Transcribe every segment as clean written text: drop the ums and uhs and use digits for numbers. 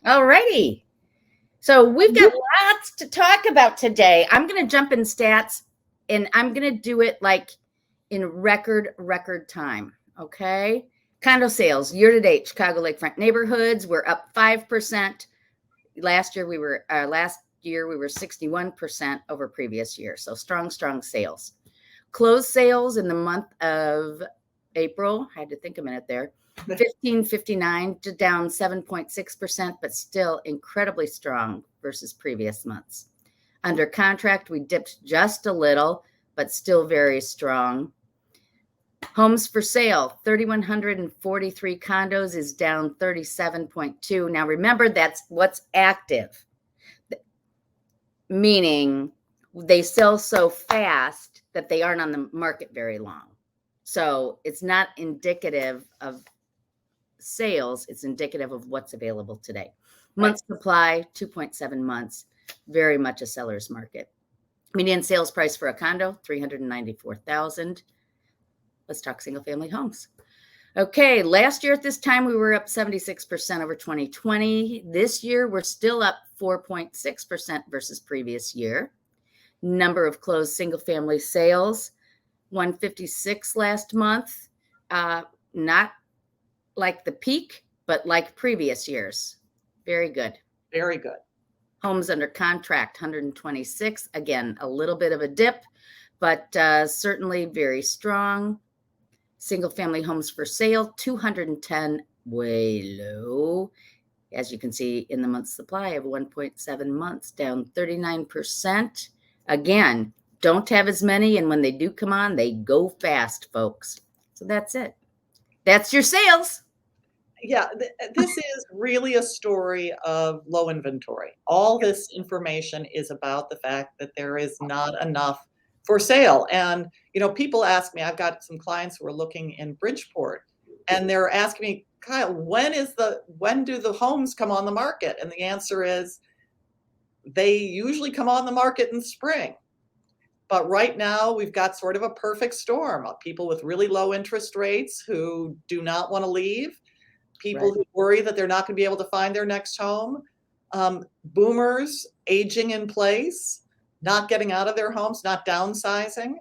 All righty. So we've got lots to talk about today. I'm going to jump in stats and I'm going to do it like in record time. Okay. Condo sales year to date, Chicago Lakefront Neighborhoods, we're up 5%. Last year we were 61% over previous year. So strong sales. Closed sales in the month of April, I had to think a minute there, 1559 to down 7.6%, but still incredibly strong versus previous months. Under contract, we dipped just a little, but still very strong. Homes for sale, 3,143 condos is down 37.2. Now remember, that's what's active, meaning they sell so fast that they aren't on the market very long. So it's not indicative of sales, it's indicative of what's available today. Month supply, 2.7 months, very much a seller's market. Median sales price for a condo, $394,000. Let's talk single family homes. Okay, last year at this time, we were up 76% over 2020. This year, we're still up 4.6% versus previous year. Number of closed single family sales, 156 last month. Not like the peak, but like previous years. Very good. Very good. Homes under contract, 126. Again, a little bit of a dip, but certainly very strong. Single family homes for sale, 210, way low. As you can see in the month supply of 1.7 months, down 39%. Again, don't have as many, and when they do come on, they go fast, folks. So that's it. That's your sales. Yeah, this is really a story of low inventory. All this information is about the fact that there is not enough for sale. And, people ask me, I've got some clients who are looking in Bridgeport, and they're asking me, Kyle, when do the homes come on the market? And the answer is they usually come on the market in spring. But right now we've got sort of a perfect storm of people with really low interest rates who do not want to leave, people who worry that they're not going to be able to find their next home, boomers aging in place, not getting out of their homes, not downsizing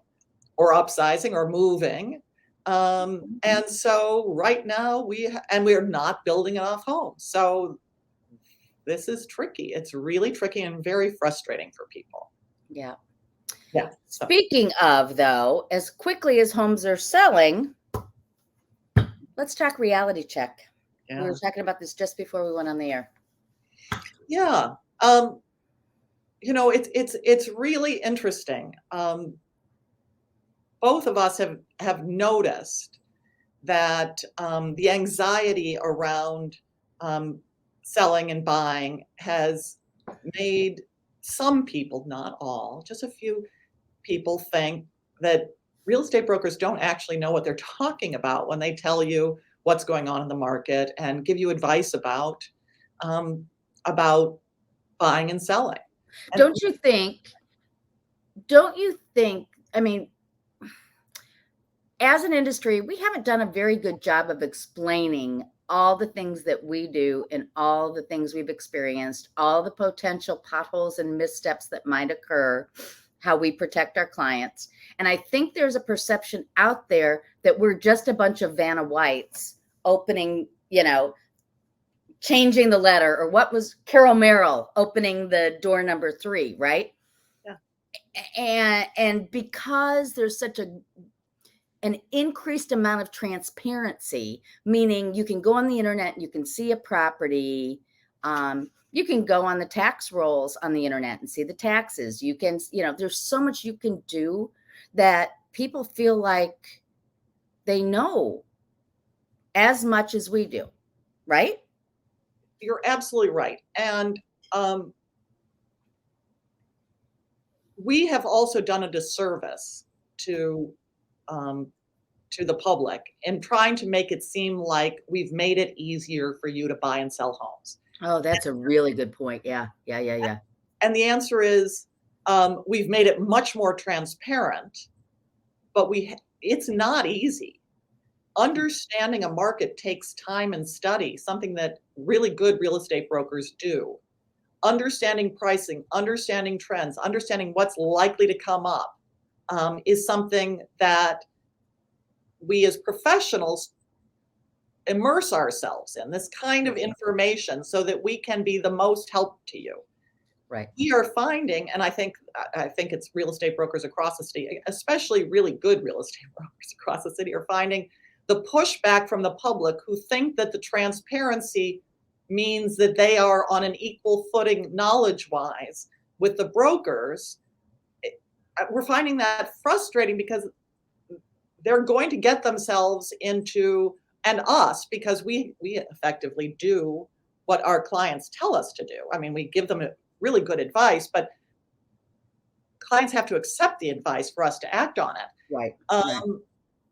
or upsizing or moving. And so right now we're not building enough homes. So this is tricky. It's really tricky and very frustrating for people. Yeah. Yeah. Speaking of, though, as quickly as homes are selling, let's talk reality check. Yeah. We were talking about this just before we went on the air. Yeah. It's really interesting. Both of us have noticed that the anxiety around selling and buying has made some people, not all, just a few people, think that real estate brokers don't actually know what they're talking about when they tell you what's going on in the market and give you advice about buying and selling. Don't you think, I mean, as an industry, we haven't done a very good job of explaining all the things that we do and all the things we've experienced, all the potential potholes and missteps that might occur, how we protect our clients. And I think there's a perception out there that we're just a bunch of Vanna Whites opening, changing the letter, or what was Carol Merrill opening the door number 3, right? Yeah. And because there's such an increased amount of transparency, meaning you can go on the internet and you can see a property. You can go on the tax rolls on the internet and see the taxes. You can, there's so much you can do that people feel like they know as much as we do, right? You're absolutely right. And we have also done a disservice to the public in trying to make it seem like we've made it easier for you to buy and sell homes. Oh, that's a really good point. Yeah. And the answer is we've made it much more transparent, but it's not easy. Understanding a market takes time and study, something that really good real estate brokers do. Understanding pricing, understanding trends, understanding what's likely to come up, is something that we as professionals immerse ourselves in, this kind of information, so that we can be the most help to you. Right. We are finding, and I think it's real estate brokers across the city, especially really good real estate brokers across the city, are finding the pushback from the public who think that the transparency means that they are on an equal footing knowledge-wise with the brokers. We're finding that frustrating because they're going to get themselves into, and us, because we effectively do what our clients tell us to do. I mean, we give them a really good advice, but clients have to accept the advice for us to act on it. Right. Right.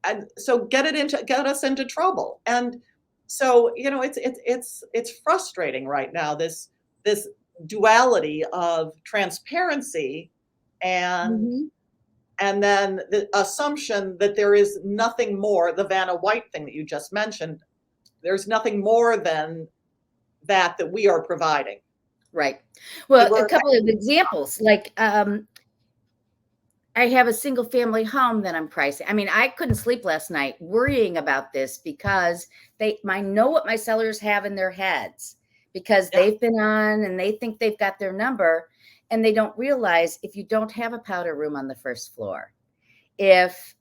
And so get us into trouble. And so, it's frustrating right now, this duality of transparency and Mhm. and then the assumption that there is nothing more, the Vanna White thing that you just mentioned, there's nothing more than that we are providing. Right. Well, a We're couple of examples, like, I have a single family home that I'm pricing. I mean, I couldn't sleep last night worrying about this because I know what my sellers have in their heads, because Yeah, they've been on and they think they've got their number, and they don't realize if you don't have a powder room on the first floor, if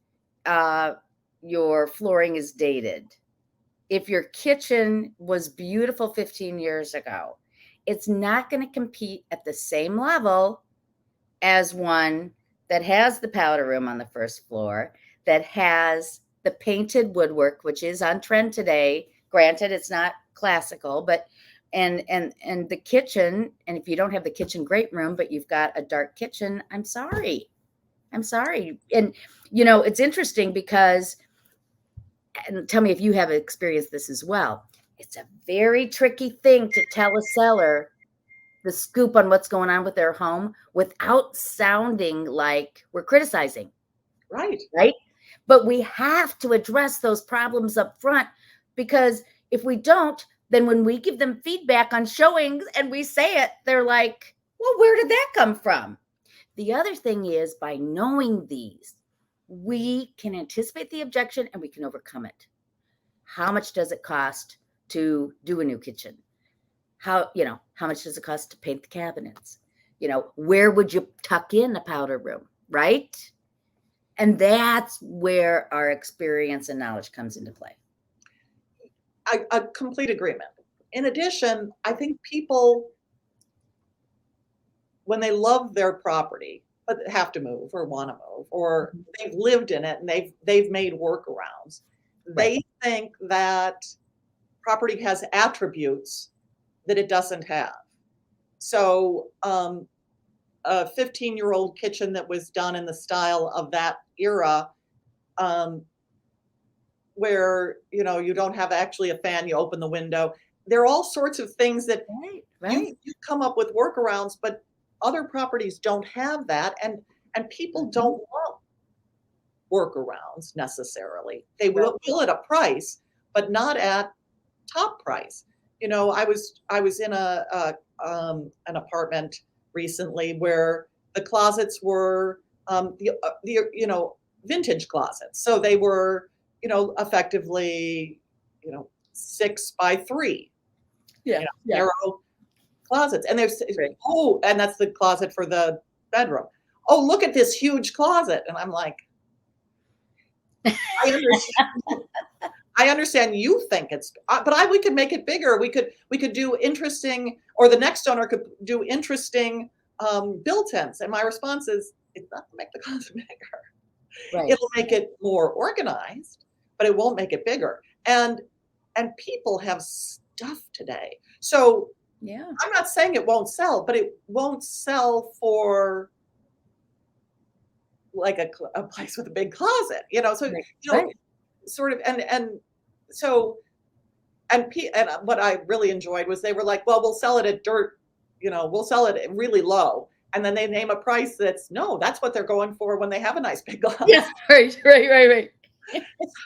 your flooring is dated, if your kitchen was beautiful 15 years ago, it's not going to compete at the same level as one that has the powder room on the first floor, that has the painted woodwork, which is on trend today. Granted, it's not classical, but and the kitchen, and if you don't have the kitchen great room, but you've got a dark kitchen, I'm sorry. I'm sorry. And it's interesting because, and tell me if you have experienced this as well. It's a very tricky thing to tell a seller the scoop on what's going on with their home without sounding like we're criticizing, right. right? But we have to address those problems up front, because if we don't, then when we give them feedback on showings and we say it, they're like, well, where did that come from? The other thing is, by knowing these, we can anticipate the objection and we can overcome it. How much does it cost to do a new kitchen? How much does it cost to paint the cabinets? Where would you tuck in a powder room, right? And that's where our experience and knowledge comes into play. A complete agreement. In addition, I think people, when they love their property, but have to move or want to move, or they've lived in it and they've made workarounds, Right. they think that property has attributes that it doesn't have. So, a 15-year-old kitchen that was done in the style of that era, where you don't have actually a fan, you open the window. There are all sorts of things that Right. you Right. you come up with workarounds, but other properties don't have that, and people Mhm. don't want workarounds necessarily. They Right. will at a price, but not at top price. I was in an apartment recently where the closets were, vintage closets. So they were, effectively, 6 by 3, Yeah. Yeah. narrow closets. And Right. and that's the closet for the bedroom. Oh, look at this huge closet. And I'm like, I understand. I understand you think it's, but we could make it bigger. We could do interesting, or the next owner could do interesting built-ins. And my response is, it's not to make the closet bigger. Right. It'll make it more organized, but it won't make it bigger. And people have stuff today. So Yeah. I'm not saying it won't sell, but it won't sell for like a place with a big closet. So Right. Right. sort of, and so. And what I really enjoyed was they were like, well, we'll sell it at we'll sell it at really low. And then they name a price that's what they're going for when they have a nice big Yeah. loss. Right. Right. Right. Right.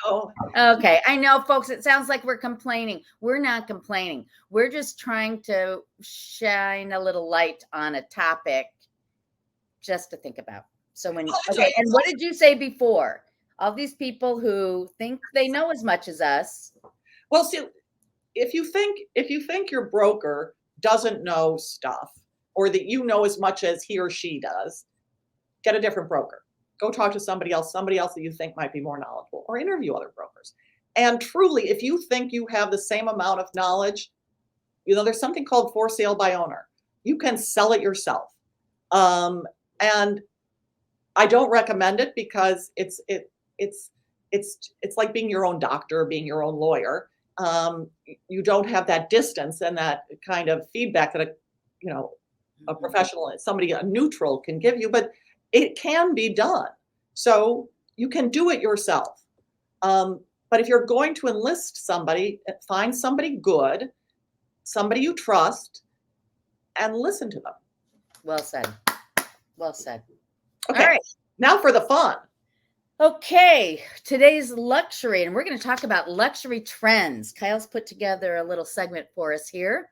So, Okay, I know, folks, it sounds like we're complaining. We're not complaining. We're just trying to shine a little light on a topic just to think about. So okay, and what did you say before? All these people who think they know as much as us. well, see, if you think your broker doesn't know stuff, or that you know as much as he or she does, get a different broker. Go talk to somebody else that you think might be more knowledgeable, or interview other brokers. And truly, if you think you have the same amount of knowledge, there's something called for sale by owner. You can sell it yourself. And I don't recommend it, because it's like being your own doctor, being your own lawyer. You don't have that distance and that kind of feedback that a professional, somebody, a neutral, can give you, but it can be done. So you can do it yourself. But if you're going to enlist somebody, find somebody good, somebody you trust, and listen to them. Well said. Well said. Okay. All right. Now for the fun. Okay, today's luxury, and we're going to talk about luxury trends. Kyle's put together a little segment for us here.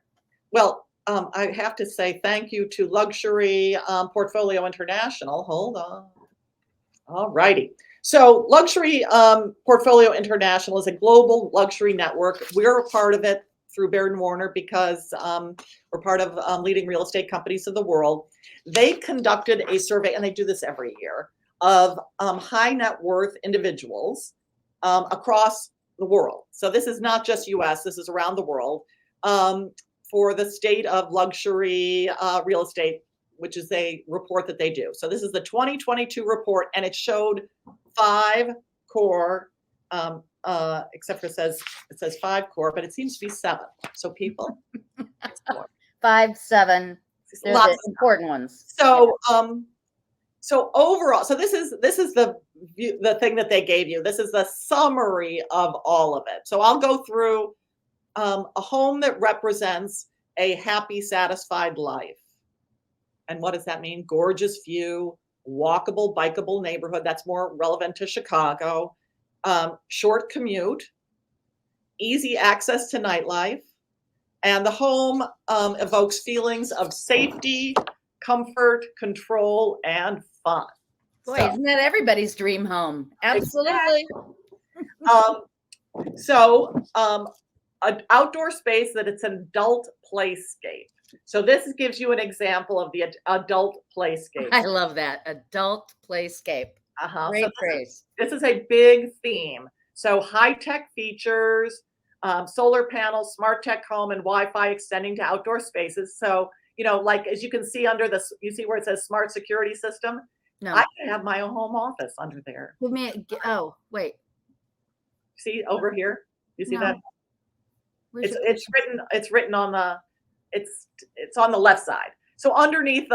Well, I have to say thank you to Luxury Portfolio International. Hold on. All righty. So Luxury Portfolio International is a global luxury network. We're a part of it through Baird & Warner, because we're part of leading real estate companies of the world. They conducted a survey, and they do this every year, of high net worth individuals across the world. So this is not just US, this is around the world, for the state of luxury real estate, which is a report that they do. So this is the 2022 report, and it showed 5 core, except for it says 5 core, but it seems to be 7. So people, it's more. 5, 7, they're the important ones. So so overall, so this is the thing that they gave you. This is the summary of all of it. So I'll go through a home that represents a happy, satisfied life. And what does that mean? Gorgeous view, walkable, bikeable neighborhood. That's more relevant to Chicago. Short commute, easy access to nightlife. And the home evokes feelings of safety, comfort, control, and fun. Boy, isn't that everybody's dream home? Absolutely. An outdoor space that it's an adult playscape. So this gives you an example of the adult playscape. I love that. Adult playscape. Great phrase. This is a big theme. So high-tech features, solar panels, smart tech home, and Wi-Fi extending to outdoor spaces. So, like, as you can see under this, you see where it says smart security system? No. I can have my own home office under there. Oh, wait. See over here? You see that? It's written on the, it's on the left side. So underneath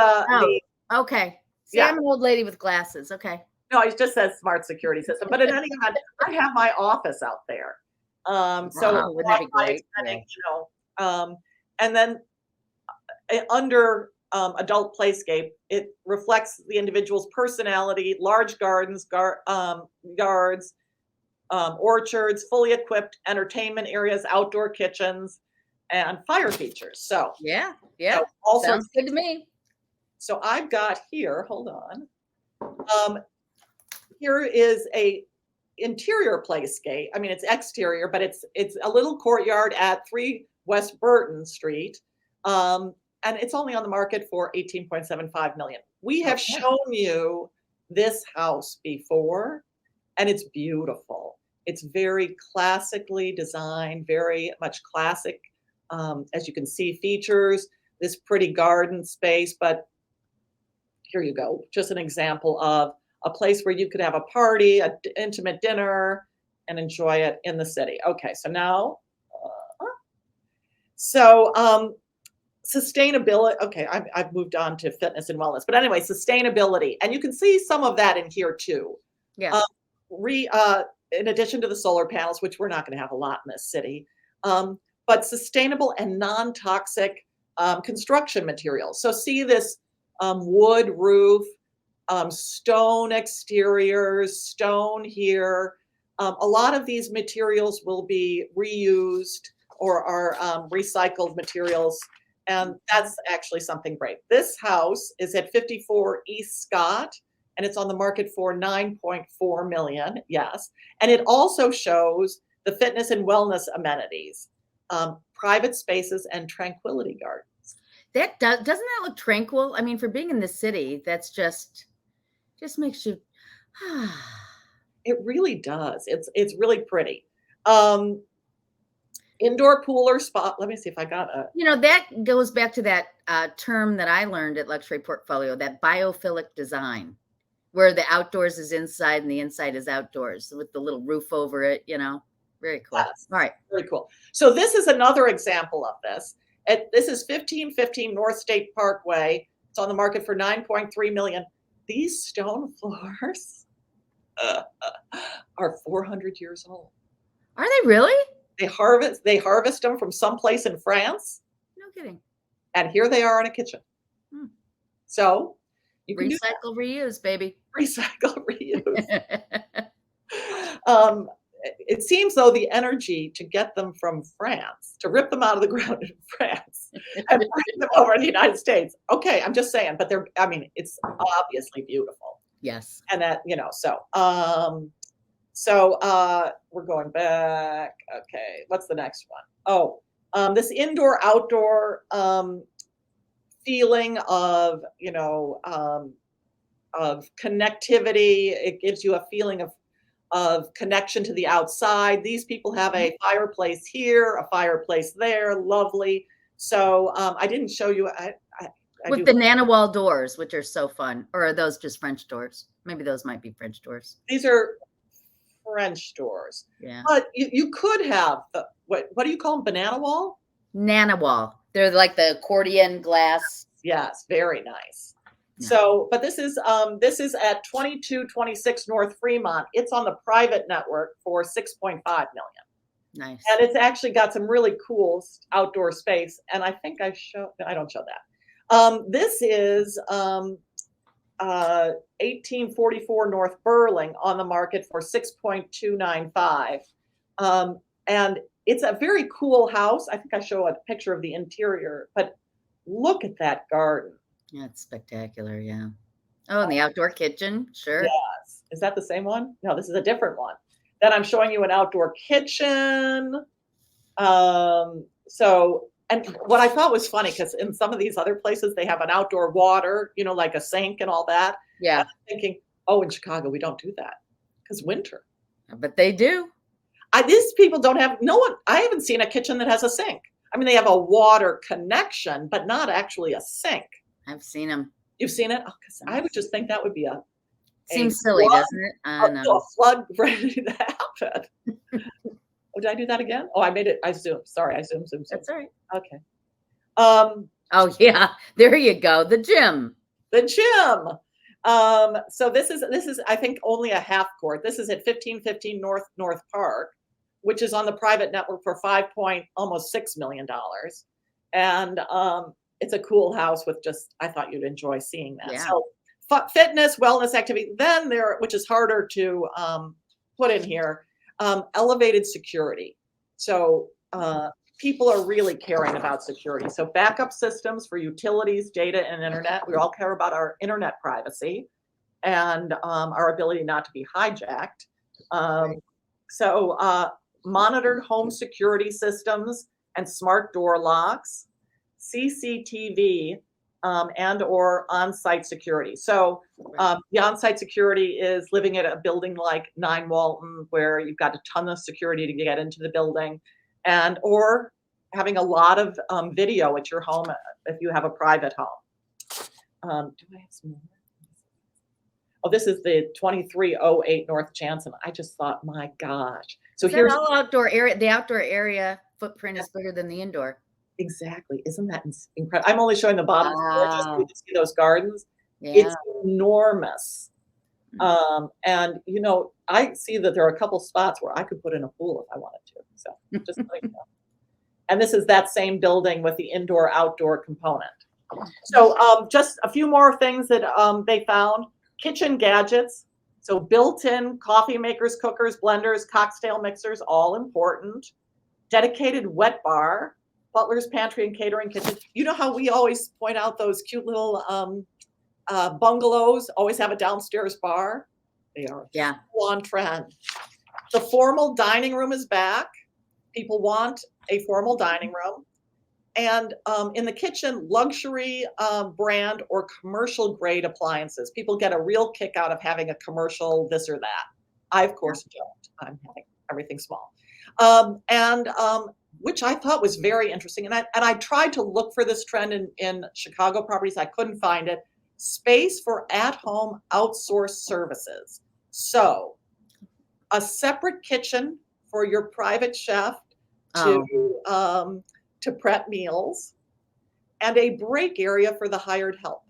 okay. See, yeah. I'm an old lady with glasses. Okay. No, it just says smart security system. But in any event, I have my office out there. So wouldn't that be great? And then under adult playscape, it reflects the individual's personality, large gardens, yards, orchards, fully equipped entertainment areas, outdoor kitchens, and fire features. So yeah, also sounds good to me. So I've got here, hold on. Here is a interior playscape. I mean, it's exterior, but it's a little courtyard at 3 West Burton Street. And it's only on the market for $18.75 million. We have shown you this house before, and it's beautiful. It's very classically designed, very much classic. As you can see, features this pretty garden space, but here you go. Just an example of a place where you could have a party, an intimate dinner, and enjoy it in the city. Okay, so now, sustainability. Okay, I've moved on to fitness and wellness, but anyway, sustainability, and you can see some of that in here too. Yeah. In addition to the solar panels, which we're not going to have a lot in this city, but sustainable and non-toxic construction materials. So see this wood roof, stone exteriors, stone here, A lot of these materials will be reused or are recycled materials, and that's actually something great. This house is at 54 East Scott, and it's on the market for 9.4 million. Yes, and it also shows the fitness and wellness amenities, private spaces, and tranquility gardens. That doesn't that look tranquil? I mean, for being in the city, that's just makes you. It really does. It's really pretty. Indoor pool or spa. Let me see if I got a. That goes back to that term that I learned at Luxury Portfolio, that biophilic design, where the outdoors is inside and the inside is outdoors with the little roof over it. Very cool. Yes, all right, very cool. So this is another example of this. This is 1515 North State Parkway. It's on the market for 9.3 million. These stone floors are 400 years old. Are they really? They harvest them from someplace in France. No kidding. And here they are in a kitchen. So you can recycle, reuse, baby. Recycle, reuse. It seems though the energy to get them from France, to rip them out of the ground in France and bring them over to the United States. Okay, I'm just saying, but it's obviously beautiful. Yes. And that, we're going back. Okay, what's the next one? This indoor outdoor feeling of connectivity. It gives you a feeling of connection to the outside. These people have a fireplace here, a fireplace there, lovely. So I didn't show you. With the Nanowall doors, which are so fun. Or are those just French doors? Maybe those might be French doors. These are French doors. Yeah. But you could have, what do you call them, banana wall? Nanowall. They're like the accordion glass. Yes, very nice. Yeah. So, but this is at 2226 North Fremont. It's on the private network for 6.5 million. Nice. And it's actually got some really cool outdoor space. And I think I don't show that. This is 1844 North Burling on the market for 6.295. And it's a very cool house. I think I show a picture of the interior, but look at that garden. Yeah, it's spectacular. Yeah. Oh, and the outdoor kitchen. Sure. Yes. Is that the same one? No, this is a different one. Then I'm showing you an outdoor kitchen. And what I thought was funny, because in some of these other places, they have an outdoor water, like a sink and all that. Yeah. And I'm thinking, in Chicago, we don't do that because winter. But they do. These people don't have, I haven't seen a kitchen that has a sink. I mean, they have a water connection, but not actually a sink. I've seen them. You've seen it? Because I would just think that would be seems silly, doesn't it? I know. A flood ready to happen. Oh, did I do that again? Oh, I made it. I zoomed. Sorry, I zoomed. That's all right. Okay. Oh yeah, there you go. The gym. So this is I think only a half court. This is at 1515 North Park, which is on the private network for almost $6 million. And it's a cool house with I thought you'd enjoy seeing that. Yeah. So fitness, wellness activity. Then which is harder to put in here, elevated security. So people are really caring about security. So backup systems for utilities, data, and internet. We all care about our internet privacy and our ability not to be hijacked. So monitored home security systems and smart door locks, CCTV, and or on-site security. So the on-site security is living at a building like 9 Walton, where you've got a ton of security to get into the building, or having a lot of video at your home if you have a private home. Do I have some more? Oh, this is the 2308 North Jansen. I just thought, my gosh. So here's all outdoor area. The outdoor area footprint is bigger than the indoor. Exactly. Isn't that incredible? I'm only showing the bottom floor just so you can see those gardens. Yeah. It's enormous. And I see that there are a couple spots where I could put in a pool if I wanted to. So just like that. And this is that same building with the indoor-outdoor component. So just a few more things that they found. Kitchen gadgets. So built-in coffee makers, cookers, blenders, cocktail mixers, all important. Dedicated wet bar, butler's pantry and catering kitchen. You know how we always point out those cute little bungalows always have a downstairs bar? They are on trend. The formal dining room is back. People want a formal dining room. And in the kitchen, luxury brand or commercial grade appliances. People get a real kick out of having a commercial this or that. I, of course, don't. I'm having everything small. Which I thought was very interesting. And I tried to look for this trend in Chicago properties. I couldn't find it. Space for at-home outsourced services. So a separate kitchen for your private chef to prep meals, and a break area for the hired help.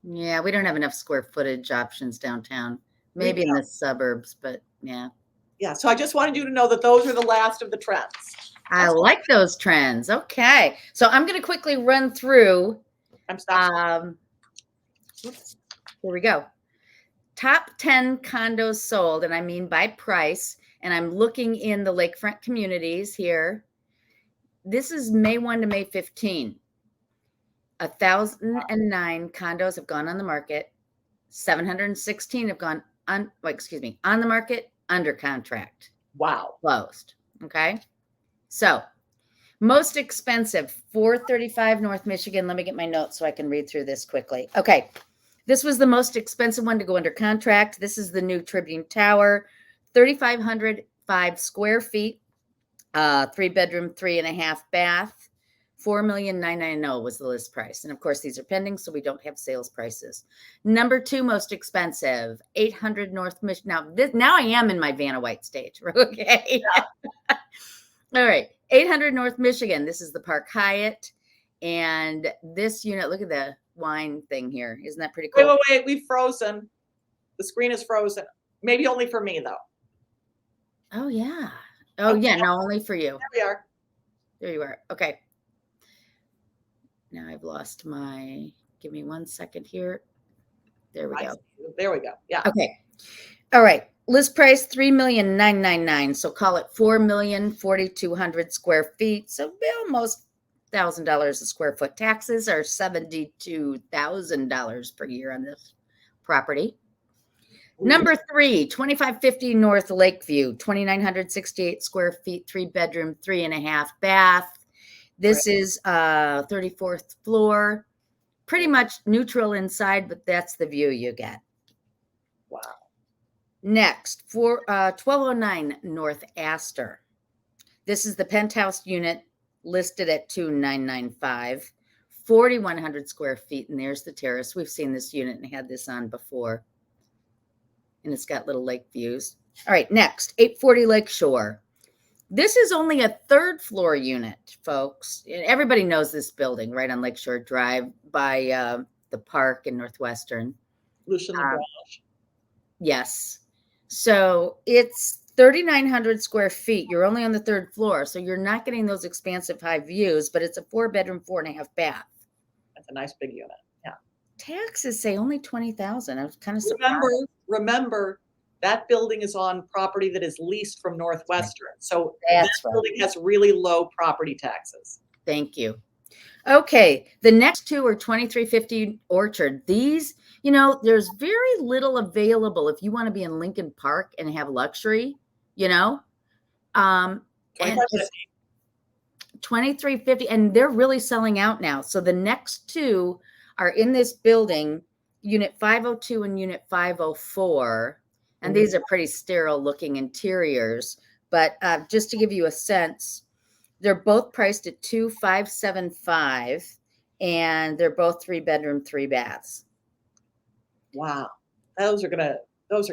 Yeah, we don't have enough square footage options downtown. Maybe in the suburbs, but yeah. Yeah, so I just wanted you to know that those are the last of the trends. I like those trends. Okay, so I'm going to quickly run through. I'm stopping. Here we go. Top 10 condos sold, and I mean by price, and I'm looking in the lakefront communities here. This is May 1 to May 15. 1,009 condos have gone on the market. 716 have gone on the market, under contract. Wow. Closed. Okay. So most expensive, 435 North Michigan. Let me get my notes so I can read through this quickly. Okay. This was the most expensive one to go under contract. This is the new Tribune Tower, 3,505 square feet, 3-bedroom, 3.5 bath, $4,990,000 was the list price. And of course, these are pending, so we don't have sales prices. Number 2 most expensive, 800 North Michigan. Now I am in my Vanna White stage. Okay. Yeah. All right. 800 North Michigan. This is the Park Hyatt. And this unit, look at the wine thing here. Isn't that pretty cool? Wait. We've frozen. The screen is frozen. Maybe only for me, though. Oh, yeah. Oh, yeah. No, only for you. There we are. There you are. Okay. Now I've lost give me 1 second here. There we go. There we go. Yeah. Okay. All right. List price, $3,999,000. So call it $4,040,200 square feet. So almost $1,000 a square foot. Taxes are $72,000 per year on this property. Ooh. Number 3, 2550 North Lakeview, 2,968 square feet, 3-bedroom, 3.5 bath. This is 34th floor, pretty much neutral inside, but that's the view you get. Wow. Next, 1209 North Astor. This is the penthouse unit listed at $2,995, 4,100 square feet, and there's the terrace. We've seen this unit and had this on before, and it's got little lake views. All right, next, 840 Lakeshore. This is only a 3rd floor unit, folks. Everybody knows this building right on Lakeshore Drive by the park in Northwestern. Lucian LaGrange. Yes. So it's 3,900 square feet. You're only on the 3rd floor, so you're not getting those expansive high views, but it's a 4-bedroom, 4.5 bath. That's a nice big unit. Yeah. Taxes say only $20,000. I was kind of surprised. Remember, that building is on property that is leased from Northwestern. So that building has really low property taxes. Thank you. Okay. The next 2 are 2350 Orchard. These, there's very little available if you want to be in Lincoln Park and have luxury, and 2350, and they're really selling out now. So the next 2 are in this building, Unit 502 and Unit 504. And these are pretty sterile looking interiors, but just to give you a sense, they're both priced at $2,575, and they're both 3-bedroom, 3 baths. Wow, those are gonna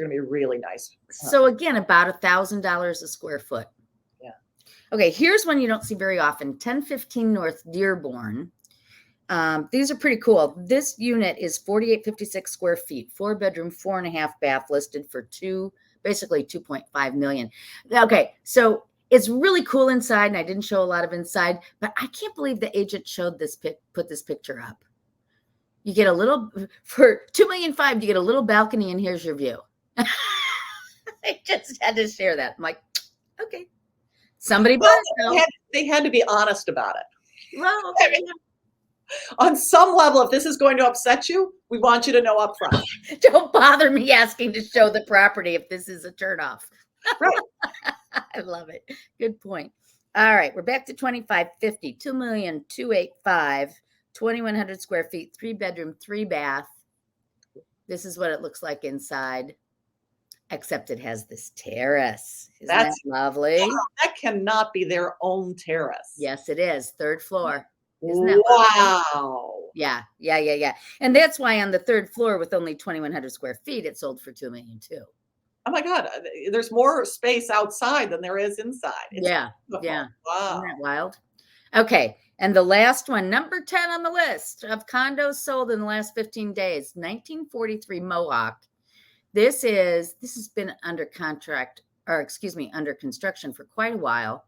be really nice. So again, about $1,000 a square foot. Yeah. Okay, here's one you don't see very often: 1015 North Dearborn. These are pretty cool. This unit is 4,856 square feet, 4-bedroom, 4.5 bath, listed for basically $2.5 million. Okay, so it's really cool inside, and I didn't show a lot of inside, but I can't believe the agent put this picture up. You get for $2.5 million, you get a little balcony, and here's your view. I just had to share that. I'm like, okay. Somebody Well, bought it though. they had to be honest about it. Well, I okay. mean, on some level, if this is going to upset you, we want you to know up front. Don't bother me asking to show the property if this is a turnoff. Right. I love it. Good point. All right, we're back to 2550, 2,285,000, 2,100 square feet, 3-bedroom, 3-bath. This is what it looks like inside, except it has this terrace. Isn't that That's lovely? wow, that cannot be their own terrace. Yes, it is. 3rd floor. Isn't that lovely? Wow. Yeah. And that's why on the 3rd floor with only 2,100 square feet, it sold for $2 million too. Oh my God, there's more space outside than there is inside. It's Yeah. beautiful. Wow. Isn't that wild? Okay. And the last one, number 10 on the list of condos sold in the last 15 days, 1943 Mohawk. This has been under contract, or excuse me, under construction for quite a while.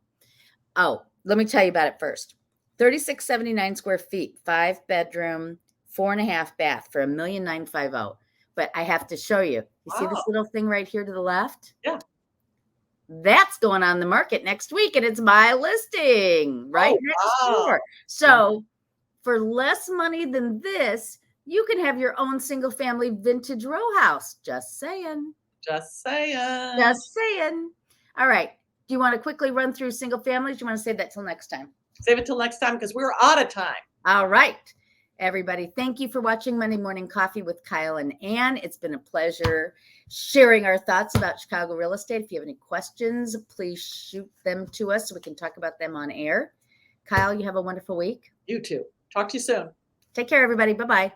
Oh, let me tell you about it first. 3,679 square feet, 5-bedroom, 4.5 bath for $1,950,000. But I have to show you. You see this Wow. little thing right here to the left? Yeah. That's going on the market next week, and it's my listing right next wow. door. So for less money than this, you can have your own single family vintage row house. Just saying. Just saying. Just saying. All right. Do you want to quickly run through single families? Do you want to save that till next time? Save it till next time because we're out of time. All right. Everybody, thank you for watching Monday Morning Coffee with Kyle and Ann. It's been a pleasure sharing our thoughts about Chicago real estate. If you have any questions, please shoot them to us so we can talk about them on air. Kyle, you have a wonderful week. You too. Talk to you soon. Take care, everybody. Bye-bye.